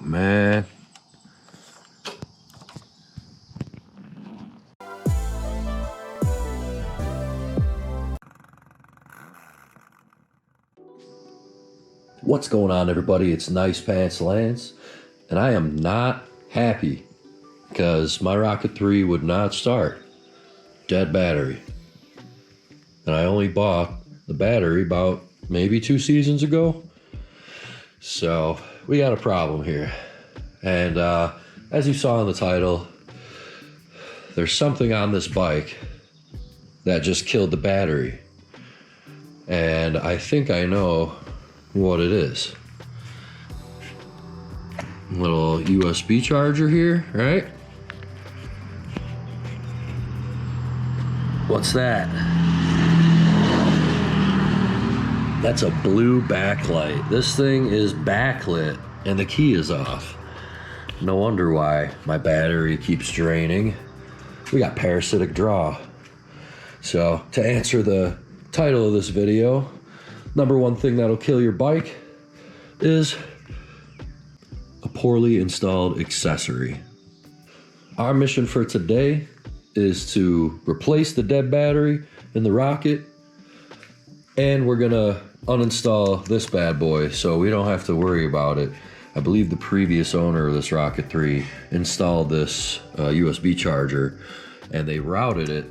man. What's going on, everybody? It's Nice Pants Lance, and I am not happy because my Rocket 3 would not start. Dead battery. And I only bought the battery about maybe 2 seasons ago. So we got a problem here. And as you saw in the title, there's something on this bike that just killed the battery. And I think I know what it is. Little USB charger here, right? What's that? That's a blue backlight. This thing is backlit and the key is off. No wonder why my battery keeps draining. We got parasitic draw. So to answer the title of this video, number one thing that'll kill your bike is a poorly installed accessory. Our mission for today is to replace the dead battery in the Rocket, and we're gonna uninstall this bad boy so we don't have to worry about it. I believe the previous owner of this Rocket 3 installed this USB charger, and they routed it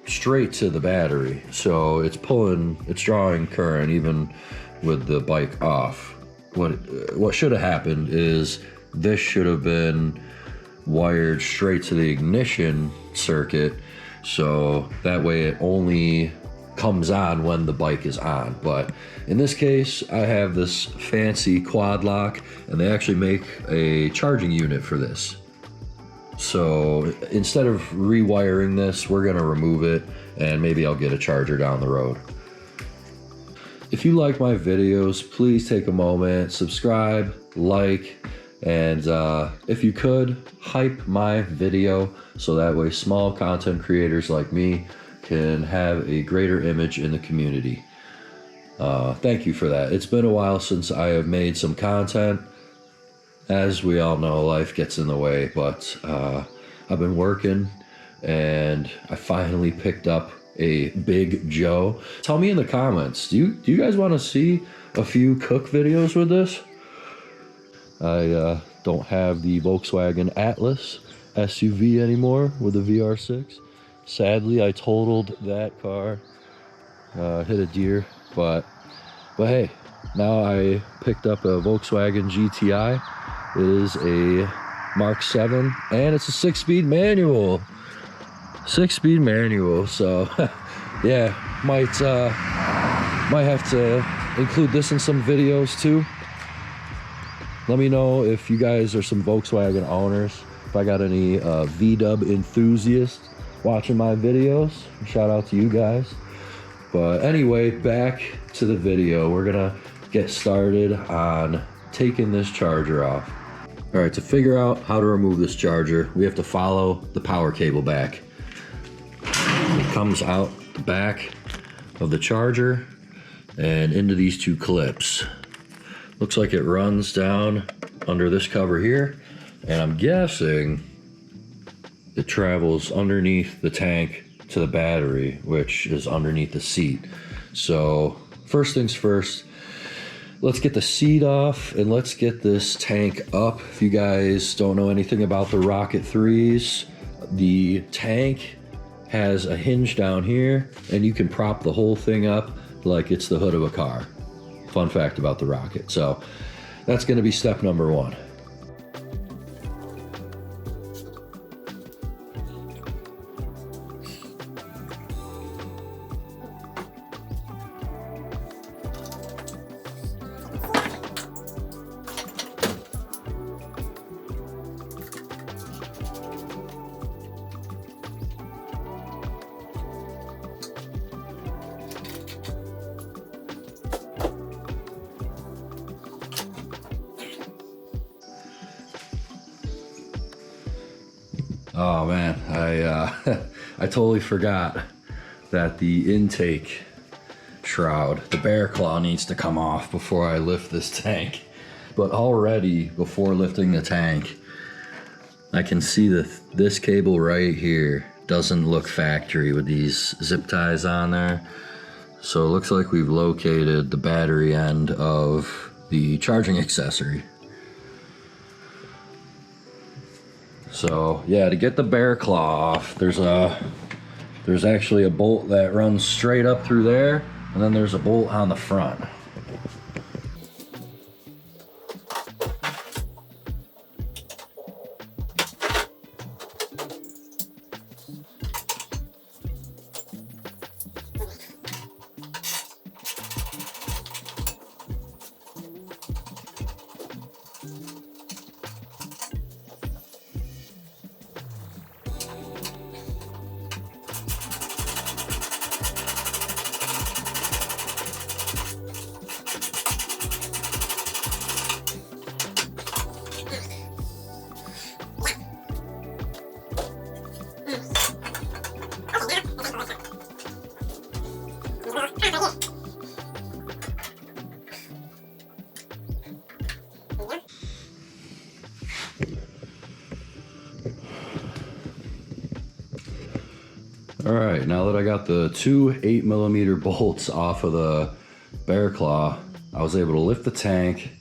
straight to the battery, so it's drawing current even with the bike off. What should have happened is this should have been wired straight to the ignition circuit, so that way it only comes on when the bike is on. But in this case, I have this fancy quad lock, and they actually make a charging unit for this. So instead of rewiring this, we're gonna remove it, and maybe I'll get a charger down the road. If you like my videos, please take a moment, subscribe, like, and if you could, hype my video so that way small content creators like me can have a greater image in the community. Thank you for that. It's been a while since I have made some content. As we all know, life gets in the way, but I've been working and I finally picked up a Big Joe. Tell me in the comments, do you guys want to see a few cook videos with this? I don't have the Volkswagen Atlas SUV anymore with the VR6. Sadly, I totaled that car, hit a deer, but hey, now I picked up a Volkswagen GTI. It is a Mark 7, and it's a 6-speed manual. 6-speed manual, so yeah, might have to include this in some videos too. Let me know if you guys are some Volkswagen owners, if I got any V-dub enthusiasts watching my videos. Shout out to you guys. But anyway, back to the video. We're gonna get started on taking this charger off. All right, to figure out how to remove this charger, we have to follow the power cable back. It comes out the back of the charger and into these 2 clips. Looks like it runs down under this cover here, and I'm guessing it travels underneath the tank to the battery, which is underneath the seat. So first things first, let's get the seat off and let's get this tank up. If you guys don't know anything about the Rocket 3s, the tank has a hinge down here and you can prop the whole thing up like it's the hood of a car. Fun fact about the Rocket. So that's gonna be step number 1. Oh man, I totally forgot that the intake shroud, the bear claw, needs to come off before I lift this tank. but already before lifting the tank, I can see this cable right here doesn't look factory with these zip ties on there. So it looks like we've located the battery end of the charging accessory. So yeah, to get the bear claw off, there's actually a bolt that runs straight up through there, and then there's a bolt on the front. All right, now that I got the two 8mm bolts off of the bear claw, I was able to lift the tank,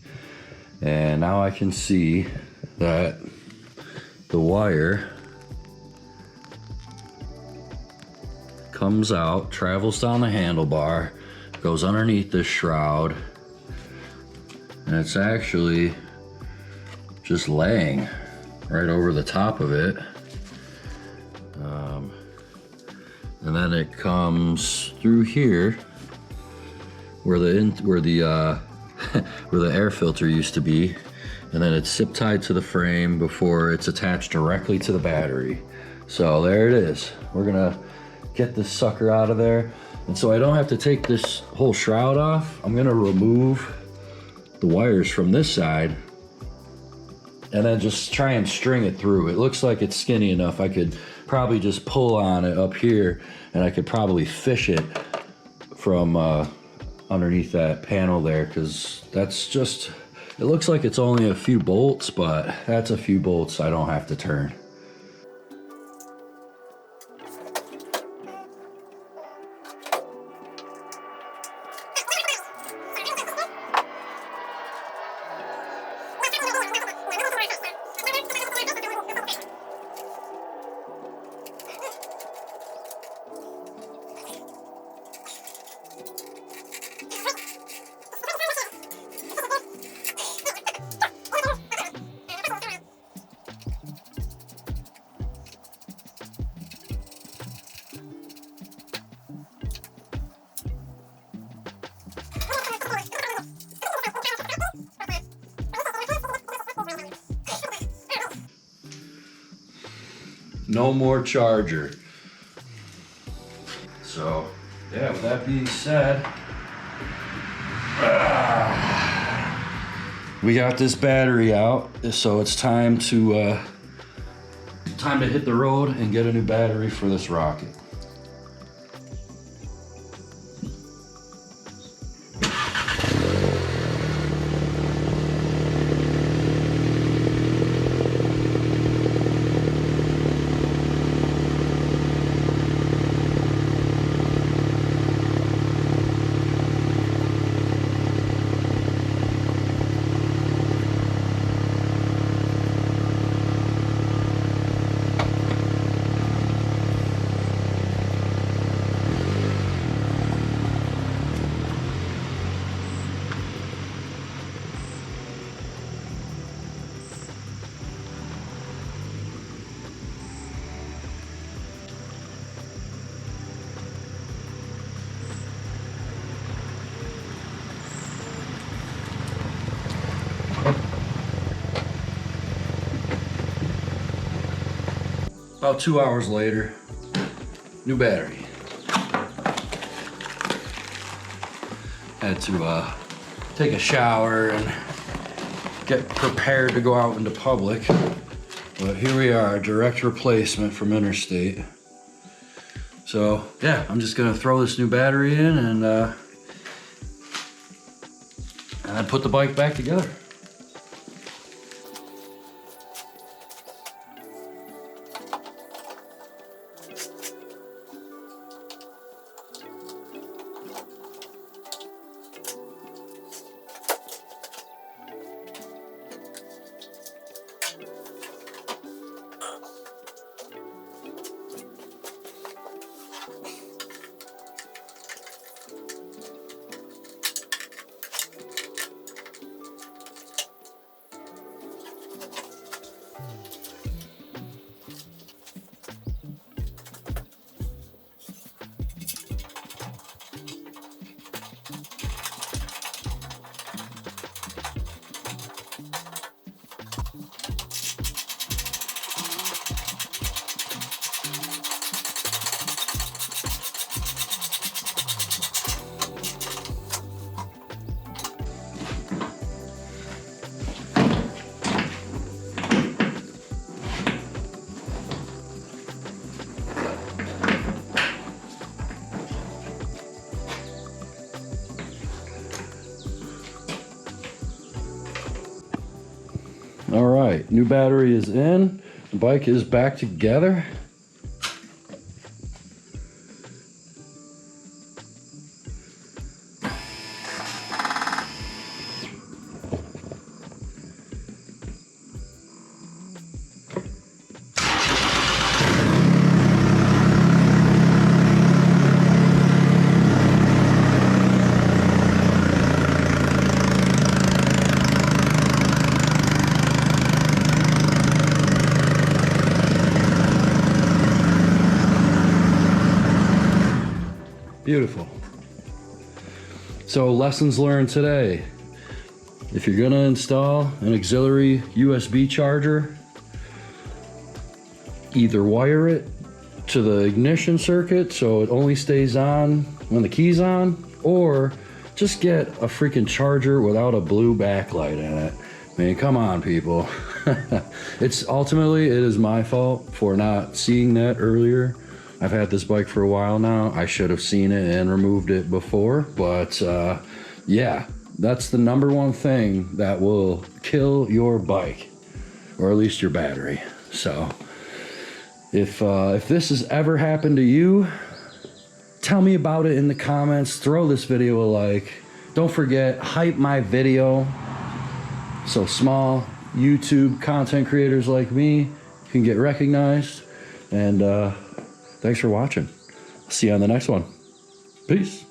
and now I can see that the wire comes out, travels down the handlebar, goes underneath this shroud, and it's actually just laying right over the top of it. And then it comes through here where the air filter used to be, and then it's zip tied to the frame before it's attached directly to the battery. So there it is. We're gonna get this sucker out of there, and so I don't have to take this whole shroud off. I'm gonna remove the wires from this side and then just try and string it through. It looks like it's skinny enough. I could probably just pull on it up here, and I could probably fish it from underneath that panel there, because that's just, it looks like it's only a few bolts, but that's a few bolts I don't have to turn. No more charger. So, yeah, with that being said, we got this battery out, so it's time to hit the road and get a new battery for this rocket. About 2 hours later, new battery. Had to take a shower and get prepared to go out into public. But here we are, direct replacement from Interstate. So yeah, I'm just gonna throw this new battery in and put the bike back together. All right, new battery is in. The bike is back together. Beautiful. So lessons learned today. If you're gonna install an auxiliary USB charger, either wire it to the ignition circuit so it only stays on when the key's on, or just get a freaking charger without a blue backlight in it. I mean, come on, people. It's ultimately, it is my fault for not seeing that earlier. I've had this bike for a while now. I should have seen it and removed it before, but yeah, that's the number one thing that will kill your bike, or at least your battery. So if this has ever happened to you, tell me about it in the comments. Throw this video a like. Don't forget, hype my video so small YouTube content creators like me can get recognized. And thanks for watching. See you on the next one. Peace.